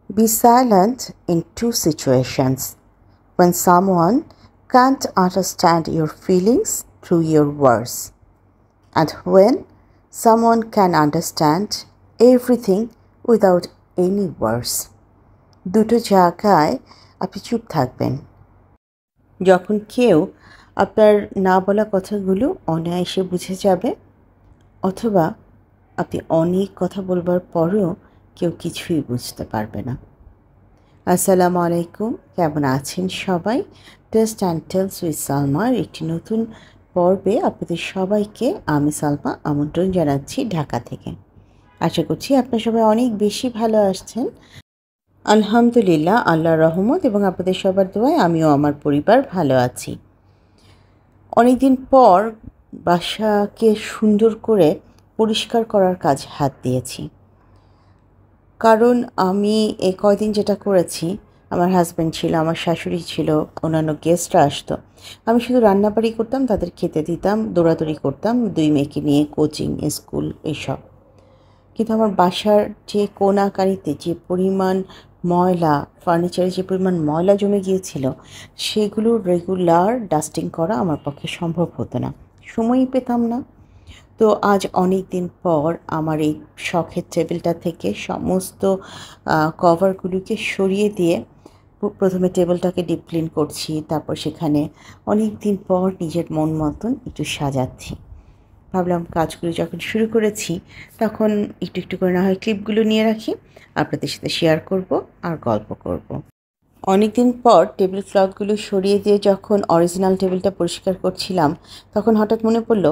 Be silent in two situations: when someone can't understand your feelings through your words, and when someone can understand everything without any words. দুটো জায়গায় আপনি চুপ থাকবেন যখন কেউ আপনার না বলা কথাগুলো অনায়াসে বুঝে যাবে, অথবা আপনি অনেক কথা বলবার পরেও কেউ কিছুই বুঝতে পারবে না। আসসালামু আলাইকুম, কেমন আছেন সবাই? টেস্ট অ্যান্ড টেলস উইথ সালমার একটি নতুন পর্বে আপনাদের সবাইকে আমি সালমা আমন্ত্রণ জানাচ্ছি ঢাকা থেকে। আশা করছি আপনারা সবাই অনেক বেশি ভালো আসছেন। আলহামদুলিল্লাহ, আল্লাহর রহমত এবং আপনাদের সবার দোয়ায় আমিও আমার পরিবার ভালো আছি। অনেকদিন পর বাসাকে সুন্দর করে পরিষ্কার করার কাজ হাত দিয়েছি। কারণ আমি এই কয়দিন যেটা করেছি, আমার হাজব্যান্ড ছিল, আমার শাশুড়ি ছিল, অন্যান্য গেস্টরা আসতো, আমি শুধু রান্নাবাড়ি করতাম, তাদের খেতে দিতাম, দৌড়াদৌড়ি করতাম, দুই মেয়েকে নিয়ে কোচিং, স্কুল, এইসব। কিন্তু আমার বাসার যে কোণাকানিতে যে পরিমাণ ময়লা, ফার্নিচারে যে পরিমাণ ময়লা জমে গিয়েছিল, সেগুলো রেগুলার ডাস্টিং করা আমার পক্ষে সম্ভব হতো না, সময়ই পেতাম না। তো আজ অনেক দিন পর আমার এই শখের টেবিলটা থেকে সমস্ত কভারগুলোকে সরিয়ে দিয়ে প্রথমে টেবিলটাকে ডিপ ক্লিন করছি, তারপর সেখানে অনেক দিন পর নিজের মন মতন একটু সাজাচ্ছি। ভাবলাম কাজগুলো যখন শুরু করেছি তখন একটু একটু করে না হয় ক্লিপগুলো নিয়ে রাখি, আপনাদের সাথে শেয়ার করব আর গল্প করব। অনেক দিন পর টেবিল ক্লথগুলো সরিয়ে দিয়ে যখন অরিজিনাল টেবিলটা পরিষ্কার করছিলাম, তখন হঠাৎ মনে পড়লো,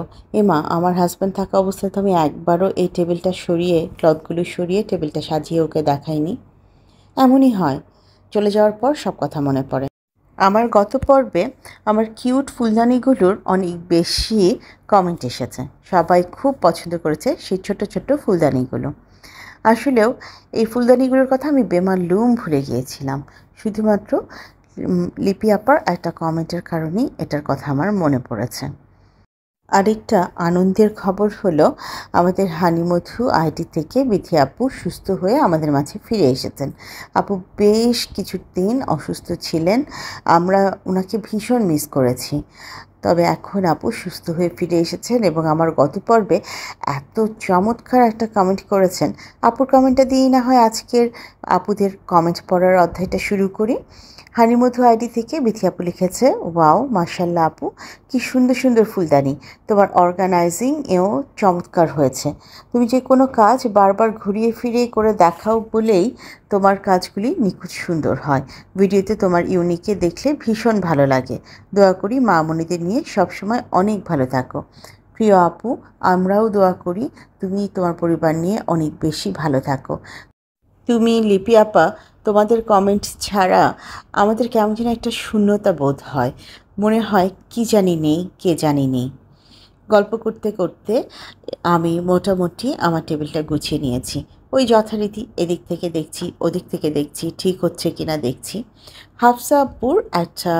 মা, আমার হাজব্যান্ড থাকা অবস্থায় তো আমি একবারও এই টেবিলটা সরিয়ে, ক্লথগুলো সরিয়ে টেবিলটা সাজিয়ে ওকে দেখাইনি। এমনই হয়, চলে যাওয়ার পর সব কথা মনে পড়ে। আমার গত পর্বে আমার কিউট ফুলদানিগুলোর অনেক বেশি কমেন্ট এসেছে, সবাই খুব পছন্দ করেছে সেই ছোট ছোট ফুলদানিগুলো। আসলেও এই ফুলদানিগুলোর কথা আমি বেমালুম ভুলে গিয়েছিলাম, শুধুমাত্র লিপি আপার একটা কমেন্টের কারণেই এটার কথা আমার মনে পড়েছে। আরেকটা আনন্দের খবর হলো, আমাদের হানিমধু আইডি থেকে বিথি আপু সুস্থ হয়ে আমাদের মাঝে ফিরে এসেছেন। আপু বেশ কিছুদিন অসুস্থ ছিলেন, আমরা ওনাকে ভীষণ মিস করেছি। তবে এখন আপু সুস্থ হয়ে ফিরে এসেছেন এবং আমার গত পর্বে এত চমৎকার একটা কমেন্ট করেছেন। আপুর কমেন্টটা দিয়েই না হয় আজকের আপুদের কমেন্ট পড়ার অধ্যায়টা শুরু করি। হানিমধু আইডি থেকে বিথি আপু লিখেছে, ওয়াও মাশাল্লাহ আপু, কি সুন্দর সুন্দর ফুলদানি, তোমার অর্গানাইজিং এও চমৎকার হয়েছে। তুমি যে কোনো কাজ বারবার ঘুরিয়ে ফিরিয়ে করে দেখাও বলেই তোমার কাজগুলি নিখুঁত সুন্দর হয়। ভিডিওতে তোমার ইউনিকে দেখলে ভীষণ ভালো লাগে। দোয়া করি মা মনিদের নিয়ে সবসময় অনেক ভালো থাকো। প্রিয় আপু, আমরাও দোয়া করি তুমি তোমার পরিবার নিয়ে অনেক বেশি ভালো থাকো। তুমি, লিপি আপা, তোমাদের কমেন্ট ছাড়া আমাদের কেমন যেন একটা শূন্যতা বোধ হয়, মনে হয় কি জানি নেই, কে জানি নেই। গল্প করতে করতে আমি মোটামুটি আমার টেবিলটা গুছিয়ে নিয়েছি। ওই যথারীতি এদিক থেকে দেখছি, ওদিক থেকে দেখছি, ঠিক হচ্ছে কিনা দেখছি। হাফসা আপুর একটা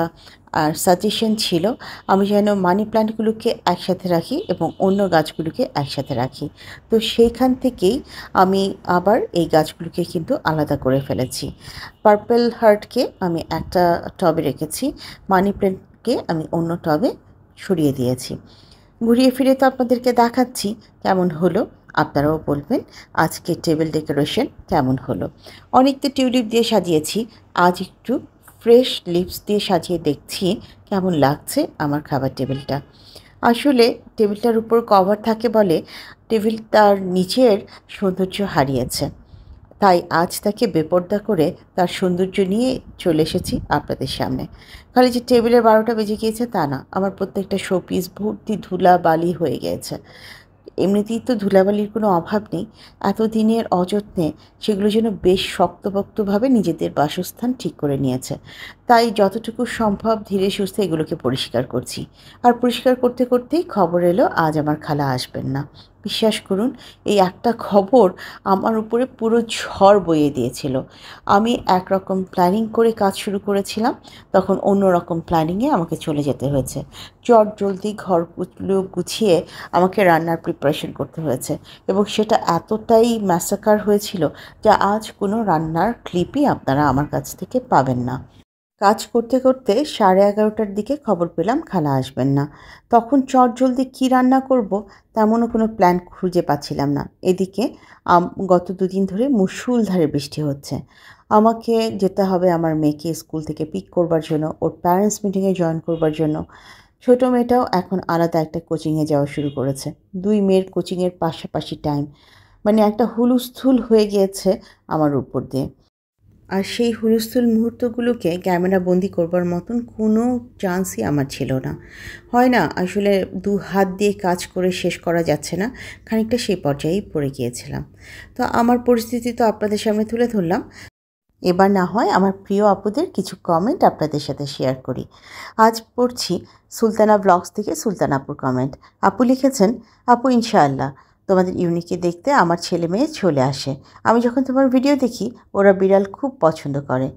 সাজেশন ছিল, আমি যেন মানি প্ল্যান্টগুলোকে একসাথে রাখি এবং অন্য গাছগুলোকে একসাথে রাখি। তো সেইখান থেকেই আমি আবার এই গাছগুলোকে কিন্তু আলাদা করে ফেলেছি। পার্পল হার্টকে আমি একটা টবে রেখেছি, মানি প্ল্যান্টকে আমি অন্য টবে সরিয়ে দিয়েছি। ঘুরিয়ে ফিরে তো আপনাদেরকে দেখাচ্ছি কেমন হলো, আপনারাও বলবেন আজকে টেবিল ডেকোরেশন কেমন হলো। অনেক তো টিউলিপ দিয়ে সাজিয়েছি, আজ একটু ফ্রেশ লিভস দিয়ে সাজিয়ে দেখছি কেমন লাগছে আমার খাবার টেবিলটা। আসলে টেবিলটার উপর কভার থাকে বলে টেবিলটার নিচের সৌন্দর্য হারিয়েছে, তাই আজ তাকে বেপর্দা করে তার সৌন্দর্য নিয়ে চলে এসেছি আপনাদের সামনে। খালি যে টেবিলের 12টা বেজে গিয়েছে তা না, আমার প্রত্যেকটা শোপিস ভর্তি ধুলা বালি হয়ে গিয়েছে। এমনিতেই তো ধুলাবালির কোনো অভাব নেই, এতদিনের অযত্নে সেগুলো যেন বেশ শক্তপোক্তভাবে নিজেদের বাসস্থান ঠিক করে নিয়েছে। তাই যতটুকু সম্ভব ধীরে সুস্থে এগুলোকে পরিষ্কার করছি। আর পরিষ্কার করতে করতেই খবর এলো আজ আমার খালা আসবেন না। বিশ্বাস করুন, এই একটা খবর আমার উপরে পুরো ঝড় বইয়ে দিয়েছিল। আমি একরকম প্ল্যানিং করে কাজ শুরু করেছিলাম, তখন অন্য রকম প্ল্যানিংয়ে আমাকে চলে যেতে হয়েছে। চটজলদি ঘরগুলো গুছিয়ে আমাকে রান্নার প্রিপারেশন করতে হয়েছে, এবং সেটা এতটাই ম্যাসাকার হয়েছিল যে আজ কোনো রান্নার ক্লিপই আপনারা আমার কাছ থেকে পাবেন না। কাজ করতে করতে 11:30টার দিকে খবর পেলাম খালা আসবেন না। তখন চটজলদি কী রান্না করব তেমনও কোনো প্ল্যান খুঁজে পাচ্ছিলাম না। এদিকে গত দুদিন ধরে মুষলধারে বৃষ্টি হচ্ছে। আমাকে যেতে হবে আমার মেয়েকে স্কুল থেকে পিক করবার জন্য, ওর প্যারেন্টস মিটিংয়ে জয়েন করবার জন্য। ছোটো মেয়েটাও এখন আলাদা একটা কোচিংয়ে যাওয়া শুরু করেছে। দুই মেয়ের কোচিংয়ের পাশাপাশি টাইম, মানে একটা হুলস্থুল হয়ে গিয়েছে আমার উপর দিয়ে। আর সেই হুলস্থুল মুহূর্তগুলোকে ক্যামেরা বন্দি করবার মতন কোনো চান্সই আমার ছিল না। হয় না, আসলে দু হাত দিয়ে কাজ করে শেষ করা যাচ্ছে না, খানিকটা সেই পর্যায়েই পড়ে গিয়েছিলাম। তো আমার পরিস্থিতি তো আপনাদের সামনে তুলে ধরলাম। এবার না হয় আমার প্রিয় আপুদের কিছু কমেন্ট আপনাদের সাথে শেয়ার করি। আজ পড়ছি সুলতানা ব্লগস থেকে সুলতানা আপুর কমেন্ট। আপু লিখেছেন, আপু ইনশাআল্লাহ তোমাদের ইউনিকে দেখতে আমার ছেলে মেয়ে চলে আসে। আমি যখন তোমার ভিডিও দেখি ওরা বিড়াল খুব পছন্দ করে।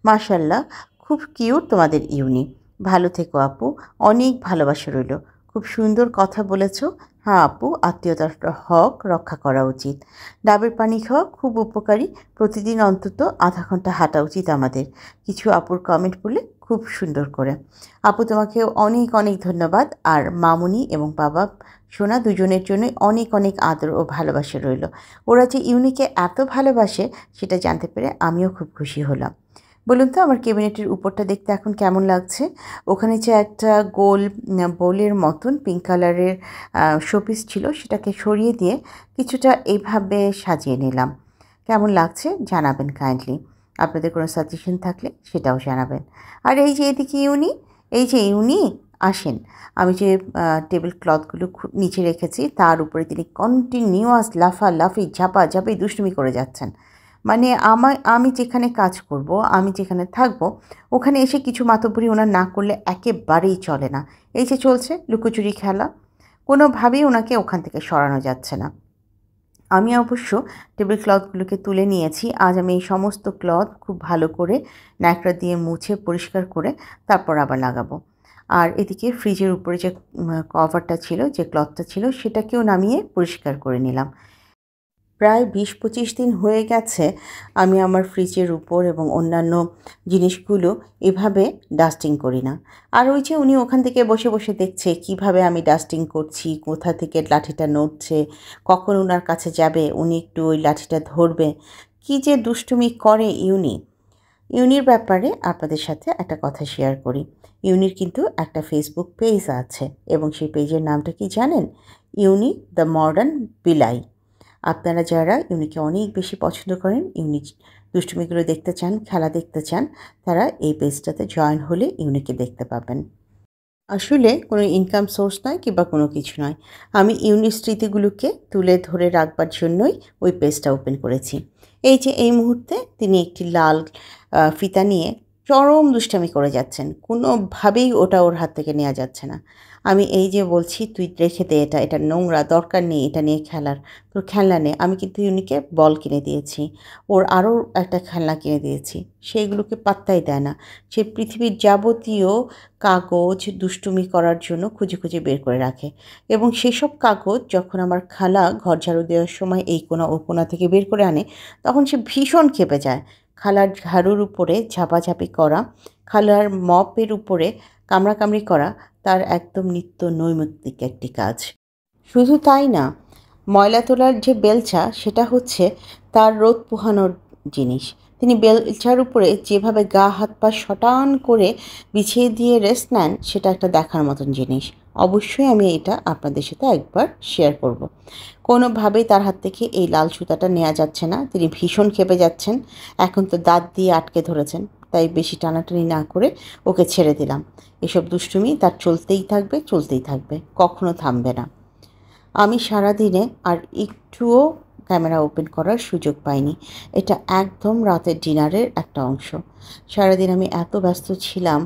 মাশাআল্লাহ, খুব কিউট তোমাদের ইউনি। ভালো থেকো আপু, অনেক ভালোবাসা রইল। খুব সুন্দর কথা বলেছ। হ্যাঁ আপু, আত্মীয়তার হক রক্ষা করা উচিত। ডাবের পানি খাওয়া খুব উপকারী, প্রতিদিন অন্তত আধা ঘন্টা হাঁটা উচিত আমাদের। কিছু আপুর কমেন্ট বলে খুব সুন্দর করে। আপু তোমাকে অনেক অনেক ধন্যবাদ। আর মামুনি এবং বাবা সোনা দুজনের জন্যই অনেক অনেক আদর ও ভালোবাসা রইল। ওরা যে ইউনিকে এত ভালোবাসে সেটা জানতে পেরে আমিও খুব খুশি হলাম। বলুন তো আমার ক্যাবিনেটের উপরটা দেখতে এখন কেমন লাগছে? ওখানে যে একটা গোল বোলের মতন পিঙ্ক কালারের শোপিস ছিল, সেটাকে সরিয়ে দিয়ে কিছুটা এইভাবে সাজিয়ে নিলাম। কেমন লাগছে জানাবেন কাইন্ডলি। আপনাদের কোনো সাজেশন থাকলে সেটাও জানাবেন। আর এই যে এদিকে ইউনি, এই যে ইউনি আসেন। আমি যে টেবিল ক্লথগুলো নিচে রেখেছি তার উপরে তিনি কন্টিনিউয়াস লাফালাফি ঝাপাঝাপি দুষ্টুমি করে যাচ্ছেন। মানে আমি যেখানে কাজ করব, আমি যেখানে থাকব, ওখানে এসে কিছু মাতব্বরি ওনার না করলে একেবারেই চলে না। এই যে চলছে লুকোচুরি খেলা, কোনোভাবেই ওনাকে ওখান থেকে সরানো যাচ্ছে না। আমি অবশ্য টেবিল ক্লথগুলোকে তুলে নিয়েছি। আজ আমি এই সমস্ত ক্লথ খুব ভালো করে ন্যাকড়া দিয়ে মুছে পরিষ্কার করে তারপর আবার লাগাবো। আর এদিকে ফ্রিজের উপরে যে কভারটা ছিল, যে ক্লথটা ছিল, সেটাকেও নামিয়ে পরিষ্কার করে নিলাম। প্রায় 20-25 দিন হয়ে গেছে আমি আমার ফ্রিজের উপর এবং অন্যান্য জিনিসগুলো এভাবে ডাস্টিং করি না। আর ওই যে উনি ওখান থেকে বসে বসে দেখছে কিভাবে আমি ডাস্টিং করছি, কোথা থেকে লাঠিটা নড়ছে, কখন ওনার কাছে যাবে উনি একটু ওই লাঠিটা ধরবে। কী যে দুষ্টুমি করে ইউনি। ইউনির ব্যাপারে আপনাদের সাথে একটা কথা শেয়ার করি। ইউনির কিন্তু একটা ফেসবুক পেজ আছে, এবং সেই পেজের নামটা কি জানেন? ইউনি দ্য মডার্ন বিলাই। আপনারা যারা ইউনিকে অনেক বেশি পছন্দ করেন, ইউনি দুষ্টুমিগুলো দেখতে চান, খেলা দেখতে চান, তারা এই পেজটাতে জয়েন হলে ইউনিকে দেখতে পাবেন। আসলে কোনো ইনকাম সোর্স নয় কিংবা কোনো কিছু নয়। আমি ইউনির স্মৃতিগুলোকে তুলে ধরে রাখবার জন্যই ওই পেজটা ওপেন করেছি। এই যে এই মুহূর্তে তিনি একটি লাল ফিতা নিয়ে চরম দুষ্টামি করে যাচ্ছেন। কোনোভাবেই ওটা ওর হাত থেকে নেওয়া যাচ্ছে না। আমি এই যে বলছি, তুই রেখে দে এটা, এটা নোংরা, দরকার নেই এটা নিয়ে খেলার, তোর খেলনা নেই। আমি কিন্তু ইউনিকে বল কিনে দিয়েছি, ওর আরও একটা খেলনা কিনে দিয়েছি, সেইগুলোকে পাত্তাই দেয় না। সে পৃথিবীর যাবতীয় কাগজ দুষ্টুমি করার জন্য খুঁজে খুঁজে বের করে রাখে, এবং সেসব কাগজ যখন আমার খালা ঘর ঝাড়ু দেওয়ার সময় এই কোণা ও কোণা থেকে বের করে আনে, তখন সে ভীষণ ক্ষেপে যায়। খালার ঝাড়ুর উপরে ঝাপাঝাপি করা, খালার মপের উপরে কামড়াকামড়ি করা তার একদম নিত্য নৈমিত্তিক একটি কাজ। শুধু তাই না, ময়লা তোলার যে বেলচা, সেটা হচ্ছে তার রোদ পোহানোর জিনিস। তিনি বেলচার উপরে যেভাবে গা হাত পা শটান করে বিছিয়ে দিয়ে রেস্ট নেন, সেটা একটা দেখার মতন জিনিস। অবশ্যই আমি এটা আপনাদের সাথে একবার শেয়ার করব। কোনোভাবেই তার হাত থেকে এই লাল সুতাটা নেওয়া যাচ্ছে না। তিনি ভীষণ ক্ষেপে যাচ্ছেন। এখন তো দাঁত দিয়ে আটকে ধরেছেন, তাই বেশি টানাটানি না করে ওকে ছেড়ে দিলাম। এসব দুষ্টুমি তার চলতেই থাকবে, চলতেই থাকবে, কখনো থামবে না। আমি সারাদিনে আর একটুও ক্যামেরা ওপেন করার সুযোগ পাইনি। এটা একদম রাতের ডিনারের একটা অংশ। সারাদিন আমি এত ব্যস্ত ছিলাম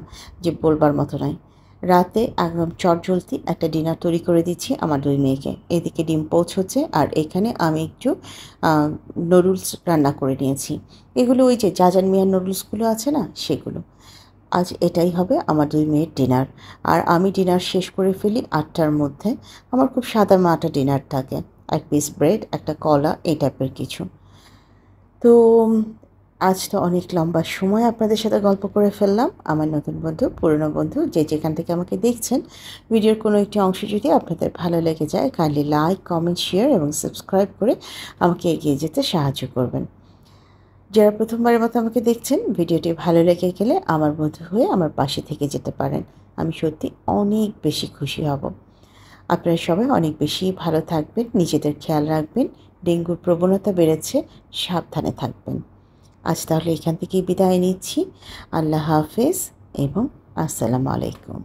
যে বলবার মতো নয়। রাতে একদম চটজলদি একটা ডিনার তৈরি করে দিচ্ছি আমার 2 মেয়েকে। এদিকে ডিম পোচ হচ্ছে আর এখানে আমি একটু নুডলস রান্না করে নিয়েছি। এগুলো ওই যে জাজান মিয়ার নুডলসগুলো আছে না, সেগুলো। আজ এটাই হবে আমার 2 মেয়ের ডিনার। আর আমি ডিনার শেষ করে ফেলি 8টার মধ্যে। আমার খুব সাদামাটা ডিনার থাকে। 1 পিস ব্রেড, একটা কলা, এই টাইপের কিছু। তো আজ তো অনেক লম্বা সময় আপনাদের সাথে গল্প করে ফেললাম। আমার নতুন বন্ধু, পুরনো বন্ধু যে যেখান থেকে আমাকে দেখছেন, ভিডিওর কোনো একটি অংশ যদি আপনাদের ভালো লেগে যায়, কাইন্ডলি লাইক, কমেন্ট, শেয়ার এবং সাবস্ক্রাইব করে আমাকে এগিয়ে যেতে সাহায্য করবেন। যারা প্রথমবারের মতো আমাকে দেখছেন, ভিডিওটি ভালো লেগে গেলে আমার বন্ধু হয়ে আমার পাশে থেকে যেতে পারেন। আমি সত্যি অনেক বেশি খুশি হব। আপনারা সবাই অনেক বেশি ভালো থাকবেন, নিজেদের খেয়াল রাখবেন। ডেঙ্গুর প্রবণতা বেড়েছে, সাবধানে থাকবেন। আজ তাহলে এখান থেকেই বিদায় নিচ্ছি। আল্লাহ হাফেজ এবং আসসালামু আলাইকুম।